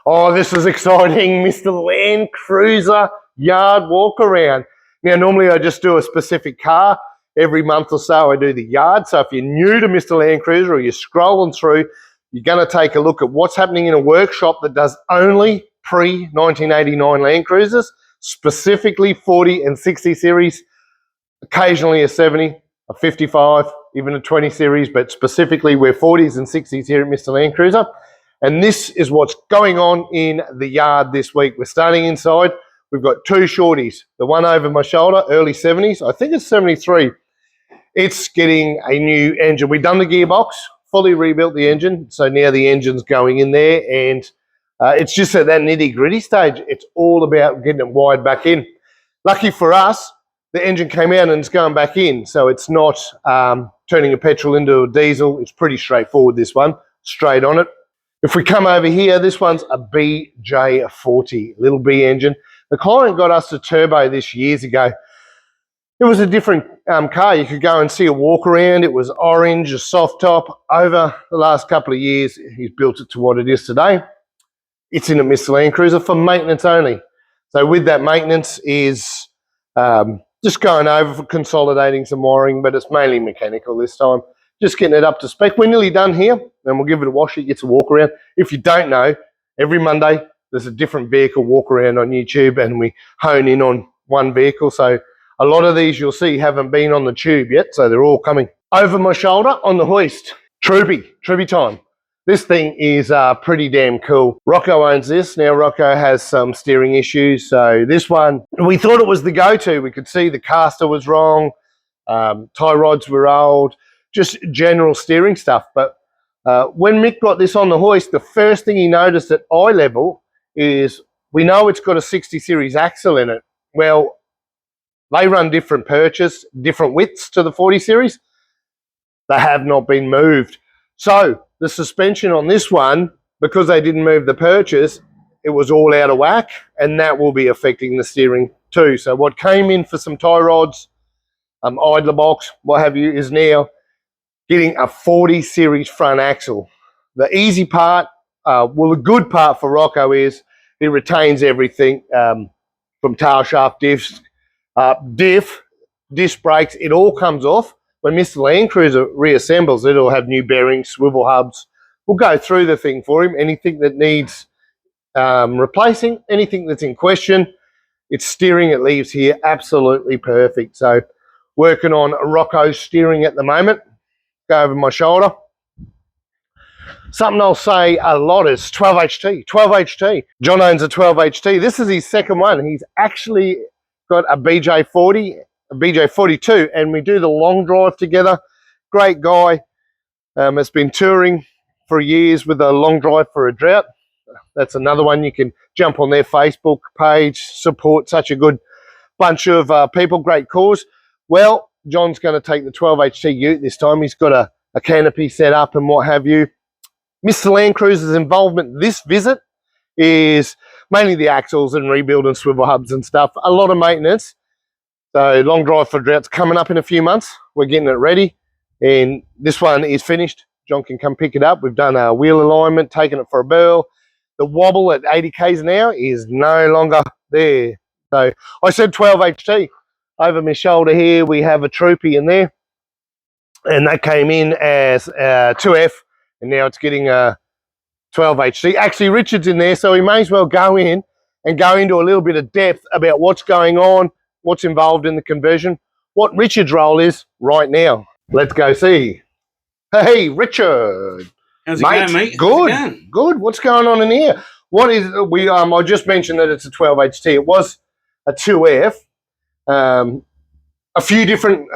Oh, this is exciting. Mr Landcruiser yard walk around. Now, normally I just do a specific car. Every month or so I do the yard. So if you're new to Mr Landcruiser or you're scrolling through, you're going to take a look at what's happening in a workshop that does only pre-1989 Land Cruisers, specifically 40 and 60 series, occasionally a 70, a 55, even a 20 series, but specifically we're 40s and 60s here at Mr Landcruiser. And this is what's going on in the yard this week. We're starting inside. We've got two shorties. The one over my shoulder, early 70s. I think it's 73. It's getting a new engine. We've done the gearbox, fully rebuilt the engine. So now the engine's going in there, and it's just at that nitty-gritty stage. It's all about getting it wired back in. Lucky for us, the engine came out and it's going back in. So it's not turning a petrol into a diesel. It's pretty straightforward, this one. Straight on it. If we come over here, this one's a BJ40, little B engine. The client got us a turbo this years ago. It was a different car. You could go and see a walk around. It was orange, a soft top. Over the last couple of years, he's built it to what it is today. It's in a Mr Landcruiser for maintenance only. So with that maintenance is just going over for consolidating some wiring, but it's mainly mechanical this time. Just getting it up to spec. We're nearly done here, and we'll give it a wash. It gets a walk around. If you don't know, every Monday there's a different vehicle walk around on YouTube, and we hone in on one vehicle. So a lot of these you'll see haven't been on the tube yet, so they're all coming. Over my shoulder on the hoist, Troopy time. This thing is pretty damn cool. Rocco owns this. Now Rocco has some steering issues, so this one, we thought it was the go-to. We could see the caster was wrong, tie rods were old, just general steering stuff. But when Mick got this on the hoist, the first thing he noticed at eye level is we know it's got a 60 series axle in it. Well, they run different perches, different widths to the 40 series. They have not been moved. So the suspension on this one, because they didn't move the perches, it was all out of whack, and that will be affecting the steering too. So what came in for some tie rods, idler box, what have you, is now getting a 40 series front axle. The easy part, well, the good part for Rocco is it retains everything from tail shaft diffs, diff, disc brakes. It all comes off. When Mr Landcruiser reassembles, it'll have new bearings, swivel hubs. We'll go through the thing for him. Anything that needs replacing, anything that's in question, its steering, it leaves here absolutely perfect. So working on Rocco's steering at the moment. Go over my shoulder. Something I'll say a lot is 12HT, 12HT. John owns a 12HT. This is his second one. He's actually got a BJ40, a BJ42, and we do the long drive together. Great guy. Has been touring for years with a long drive for a drought. That's another one. You can jump on their Facebook page, support such a good bunch of people, great cause. Well, John's going to take the 12HT ute this time. He's got a canopy set up and what have you. Mr Landcruiser's involvement this visit is mainly the axles and rebuild and swivel hubs and stuff. A lot of maintenance. So long drive for drought's coming up in a few months. We're getting it ready, and this one is finished. John can come pick it up. We've done our wheel alignment, taken it for a burl. The wobble at 80 k's an hour is no longer there. So I said 12HT. Over my shoulder here, we have a Troopy in there, and that came in as 2F, and now it's getting a 12HT. Actually, Richard's in there, so we may as well go in and go into a little bit of depth about what's going on, what's involved in the conversion, what Richard's role is right now. Let's go see. Hey, Richard. How's it going, mate? Good, good. What's going on in here? What is we? I just mentioned that it's a 12HT. It was a 2F. A few different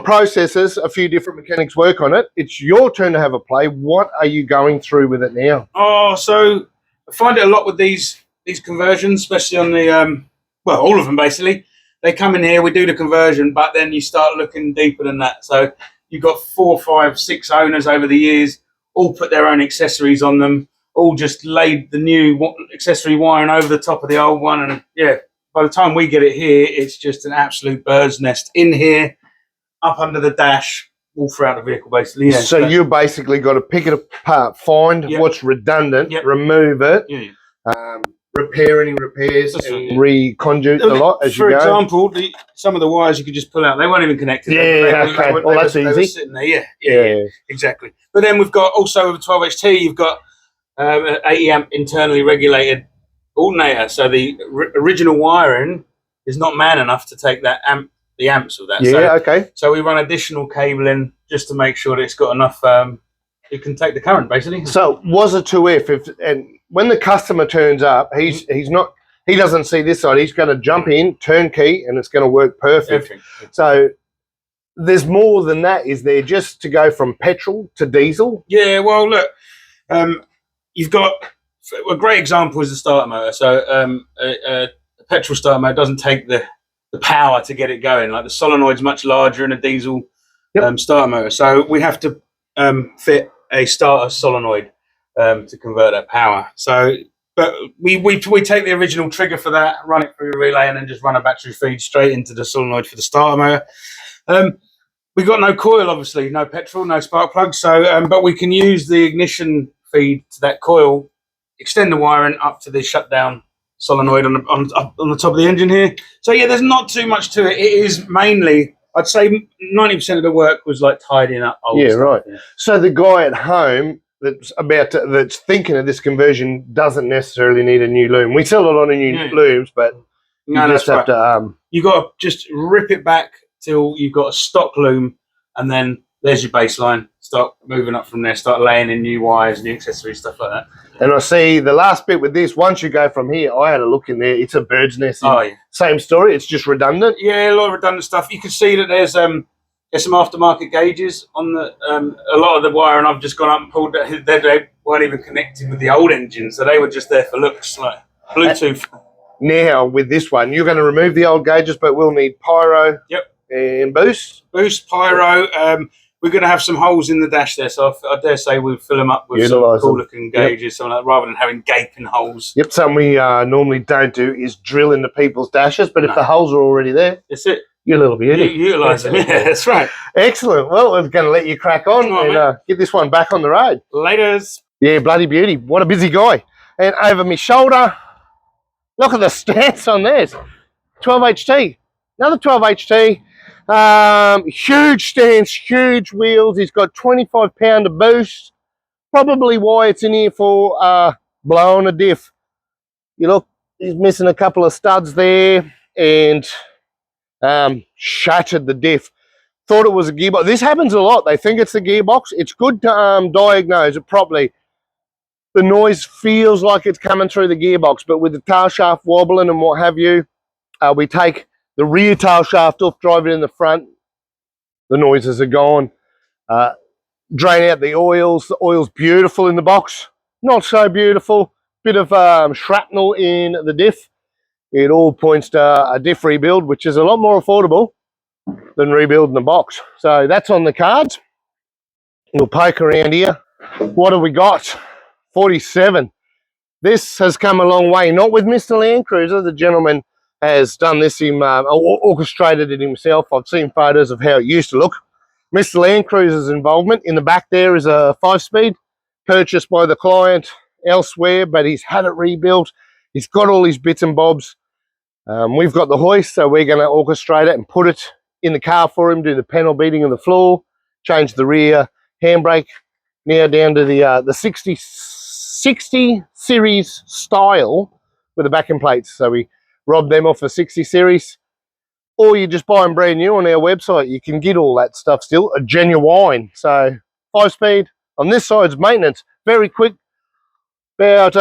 processes, a few different mechanics work on it. It's your turn to have a play. What are you going through with it now? Oh, so I find it a lot with these conversions, especially on the well, all of them basically. They come in here, we do the conversion, but then you start looking deeper than that. So you've got 4, 5, 6 owners over the years, all put their own accessories on them, all just laid the new accessory wiring over the top of the old one, and yeah. By the time we get it here, it's just an absolute bird's nest in here, up under the dash, all throughout the vehicle, basically. Yeah. So you basically got to pick it apart, find what's redundant, remove it, repair any repairs, and reconduit the lot as you go. For example, some of the wires you could just pull out. They weren't even connected. Okay. Well, that's easy. They were sitting there. Yeah, exactly. But then we've got also with 12HT, you've got an 80 amp internally regulated alternator. So the original wiring is not man enough to take the amps of that. Okay. So we run additional cabling just to make sure that it's got enough. It can take the current, basically. So was a 2F, and when the customer turns up, he doesn't see this side. He's going to jump in, turnkey, and it's going to work perfect. So there's more than that, is there, just to go from petrol to diesel? Yeah, well, look, you've got a great example is the starter motor. So a petrol starter motor doesn't take the power to get it going. Like the solenoid's much larger in a diesel starter motor. So we have to fit a starter solenoid to convert that power. So, but we take the original trigger for that, run it through a relay, and then just run a battery feed straight into the solenoid for the starter motor. We've got no coil, obviously, no petrol, no spark plug. So, but we can use the ignition feed to that coil, extend the wiring up to the shutdown solenoid on the top of the engine here. So yeah, there's not too much to it. It is mainly, I'd say 90% of the work was like tidying up old stuff. Right. Yeah. So the guy at home that's thinking of this conversion doesn't necessarily need a new loom. We sell a lot of new looms, but you just have to. You got to just rip it back till you've got a stock loom, and then there's your baseline. Start moving up from there. Start laying in new wires, new accessories, stuff like that. And I see the last bit with this. Once you go from here, I had a look in there. It's a bird's nest. Same story. It's just redundant. Yeah, a lot of redundant stuff. You can see that there's some aftermarket gauges on the a lot of the wire, and I've just gone up and pulled that. They weren't even connected with the old engine, so they were just there for looks, like Bluetooth. Now with this one, you're going to remove the old gauges, but we'll need pyro. And boost, pyro. We're going to have some holes in the dash there, so I dare say we'll fill them up with some cool-looking gauges, something like, rather than having gaping holes. Something we normally don't do is drill into people's dashes, but if the holes are already there, that's it. You're a little beauty. You utilise them. Yeah, that's right. Excellent. Well, we're going to let you crack on and get this one back on the road. Laters. Yeah, bloody beauty. What a busy guy. And over my shoulder, look at the stance on this. 12HT. Another 12HT. Huge stance, huge wheels. He's got 25 pound of boost. Probably why it's in here for blowing a diff. You look, he's missing a couple of studs there and shattered the diff. Thought it was a gearbox. This happens a lot. They think it's the gearbox. It's good to diagnose it properly. The noise feels like it's coming through the gearbox, but with the tail shaft wobbling and what have you, we take the rear tail shaft off, drive it in the front. The noises are gone. Drain out the oils. The oil's beautiful in the box. Not so beautiful. Bit of shrapnel in the diff. It all points to a diff rebuild, which is a lot more affordable than rebuilding the box. So that's on the cards. We'll poke around here. What have we got? 47. This has come a long way. Not with Mr Landcruiser. The gentleman has done this, orchestrated it himself. I've seen photos of how it used to look. Mr Landcruiser's involvement. In the back there is a 5-speed purchased by the client elsewhere, but he's had it rebuilt. He's got all his bits and bobs. We've got the hoist, so we're going to orchestrate it and put it in the car for him, do the panel beating of the floor, change the rear handbrake, now down to the 60 series style with the backing plates. So we rob them off a 60 series, or you just buy them brand new on our website. You can get all that stuff still, a genuine. So 5-speed. On this side's maintenance, very quick, about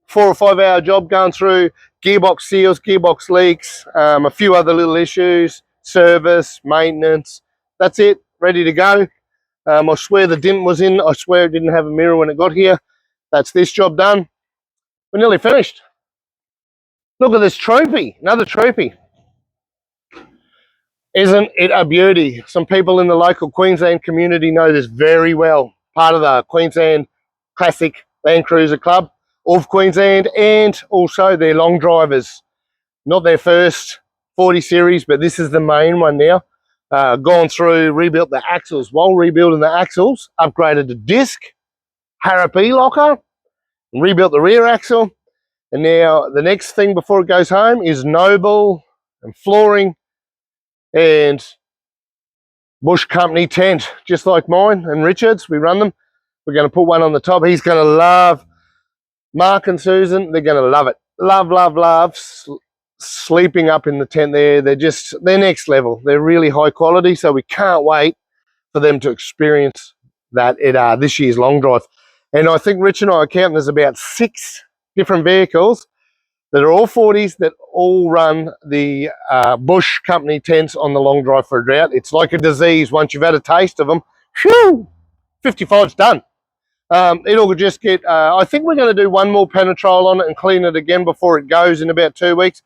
4 or 5 hour job going through gearbox seals, gearbox leaks, a few other little issues, service, maintenance. That's it, ready to go. I swear the dint was in. I swear it didn't have a mirror when it got here. That's this job done. We're nearly finished. Look at this trophy, another trophy. Isn't it a beauty? Some people in the local Queensland community know this very well. Part of the Queensland Classic Land Cruiser Club of Queensland, and also their long drivers. Not their first 40 series, but this is the main one now. Gone through, rebuilt the axles. While rebuilding the axles, upgraded the disc, Harrop E-locker, and rebuilt the rear axle. And now the next thing before it goes home is Noble and flooring and Bush Company tent, just like mine and Richard's. We run them. We're going to put one on the top. He's going to love Mark and Susan. They're going to love it. Love, love, love sleeping up in the tent there. They're next level. They're really high quality, so we can't wait for them to experience that at this year's long drive. And I think Rich and I are counting there's about 6 different vehicles that are all 40s that all run the Bush Company tents on the long drive for a drought. It's like a disease. Once you've had a taste of them, whew, 55's done. It'll just get, I think we're going to do one more penetrol on it and clean it again before it goes in about 2 weeks.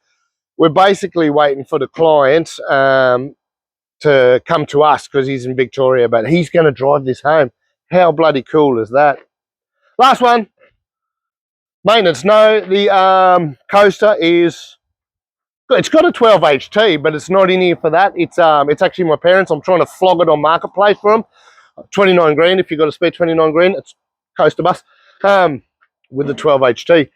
We're basically waiting for the client to come to us because he's in Victoria, but he's going to drive this home. How bloody cool is that? Last one. Maintenance. No, the coaster is, it's got a 12 HT, but it's not in here for that. It's actually my parents. I'm trying to flog it on Marketplace for them. 29 grand. If you've got to spare 29 grand, it's coaster bus with the 12 HT.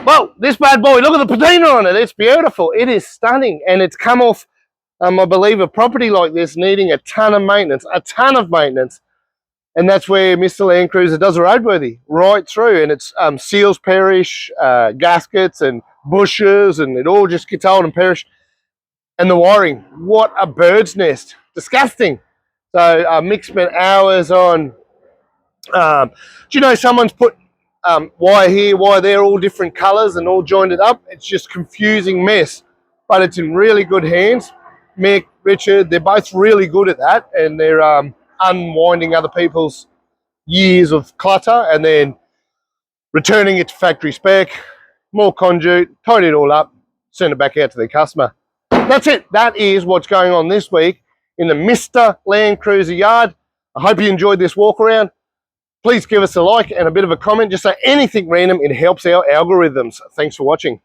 Well, this bad boy, look at the patina on it. It's beautiful. It is stunning. And it's come off, I believe, a property like this needing a ton of maintenance. And that's where Mr Landcruiser does a roadworthy right through. And it's seals perish, gaskets and bushes, and it all just gets old and perish. And the wiring, what a bird's nest. Disgusting. So Mick spent hours on, do you know someone's put wire here, wire there, all different colours and all joined it up. It's just confusing mess, but it's in really good hands. Mick, Richard, they're both really good at that, and they're unwinding other people's years of clutter and then returning it to factory spec, more conduit, tidy it all up, send it back out to the customer. That's it. That is what's going on this week in the Mr Landcruiser yard. I hope you enjoyed this walk around. Please give us a like and a bit of a comment. Just say anything random. It helps our algorithms. Thanks for watching.